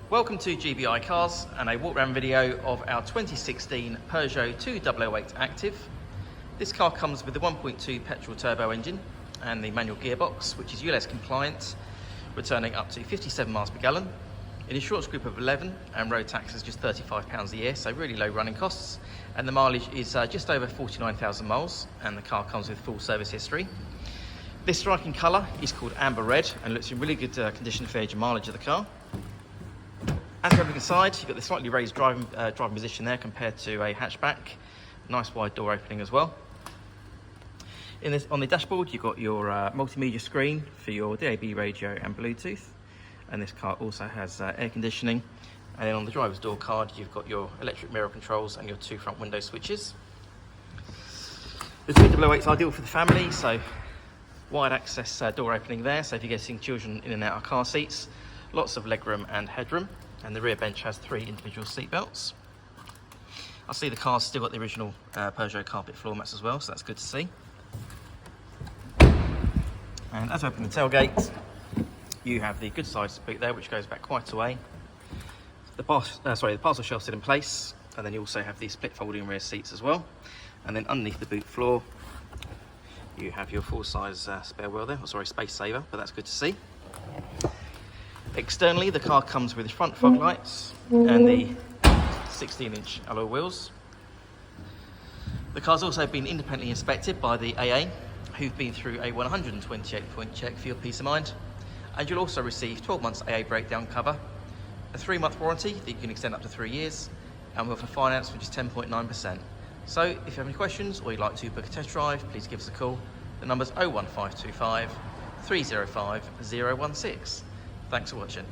Welcome to GBI Cars and a walk around video of our 2016 Peugeot 2008 Active. This car comes with the 1.2 petrol turbo engine and the manual gearbox, which is Ulez Compliant, returning up to 57 miles per gallon. An insurance group of 11 and road tax is just £35 a year, so really low running costs. And the mileage is just over 49,000 miles, and the car comes with full service history. This striking colour is called Amber Red and looks in really good condition for the age and mileage of the car. As you're looking inside, you've got the slightly raised driving position there compared to a hatchback. Nice wide door opening as well. On the dashboard, you've got your multimedia screen for your DAB radio and Bluetooth. And this car also has air conditioning. And then on the driver's door card, you've got your electric mirror controls and your two front window switches. The 2008 is ideal for the family, so wide access door opening there. So if you're getting children in and out of car seats, lots of legroom and headroom. And the rear bench has 3 individual seat belts. I see the car's still got the original Peugeot carpet floor mats as well, so that's good to see. And as I open the tailgate, you have the good size boot there, which goes back quite a way. The parcel shelf's still in place, and then you also have the split folding rear seats as well. And then underneath the boot floor, you have your full-size spare wheel there, space saver, but that's good to see. Externally, the car comes with the front fog lights and the 16-inch alloy wheels. The car's also been independently inspected by the AA, who've been through a 128-point check for your peace of mind. And you'll also receive 12 months AA breakdown cover, a 3-month warranty that you can extend up to 3 years, and we offer finance for just 10.9%. So if you have any questions or you'd like to book a test drive, please give us a call. The number's 01525 305 016. Thanks for watching.